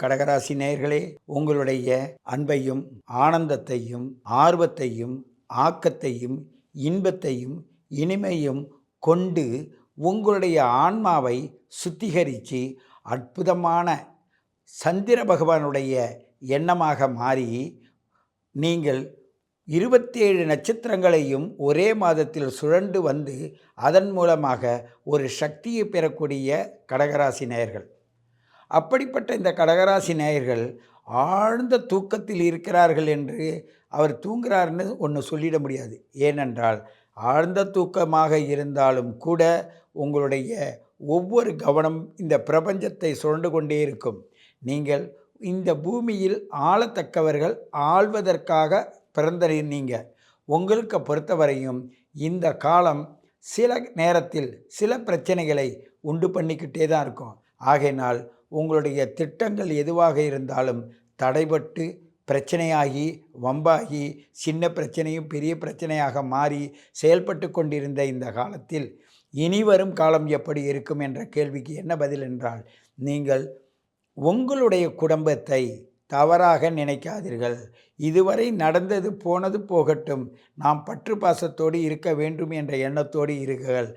கடகராசி நேயர்களே, உங்களுடைய அன்பையும் ஆனந்தத்தையும் ஆர்வத்தையும் ஆக்கத்தையும் இன்பத்தையும் இனிமையும் கொண்டு உங்களுடைய ஆன்மாவை சுத்திகரித்து அற்புதமான சந்திர பகவானுடைய எண்ணமாக மாறி நீங்கள் 27 நட்சத்திரங்களையும் ஒரே மாதத்தில் சுழன்று வந்து அதன் மூலமாக ஒரு சக்தியை பெறக்கூடிய கடகராசி நேயர்கள். அப்படிப்பட்ட இந்த கடகராசி நேயர்கள் ஆழ்ந்த தூக்கத்தில் இருக்கிறார்கள் என்று அவர் தூங்குறாருன்னு ஒன்று சொல்லிட முடியாது. ஏனென்றால் ஆழ்ந்த தூக்கமாக இருந்தாலும் கூட உங்களுடைய ஒவ்வொரு கவனம் இந்த பிரபஞ்சத்தை சுழண்டு கொண்டே இருக்கும். நீங்கள் இந்த பூமியில் ஆளத்தக்கவர்கள், ஆள்வதற்காக பிறந்த நீங்கள். உங்களுக்கு பொறுத்தவரையும் இந்த காலம் சில நேரத்தில் சில பிரச்சனைகளை உண்டு பண்ணிக்கிட்டே தான் இருக்கும். ஆகையினால் உங்களுடைய திட்டங்கள் எதுவாக இருந்தாலும் தடைபட்டு பிரச்சனையாகி வம்பாகி சின்ன பிரச்சனையும் பெரிய பிரச்சனையாக மாறி செயல்பட்டு கொண்டிருந்த இந்த காலத்தில் இனி வரும் காலம் எப்படி இருக்கும் என்ற கேள்விக்கு என்ன பதில் என்றால், நீங்கள் உங்களுடைய குடும்பத்தை தவறாக நினைக்காதீர்கள். இதுவரை நடந்தது போனது போகட்டும், நாம் பற்று பாசத்தோடு இருக்க வேண்டும் என்ற எண்ணத்தோடு இருங்கள்.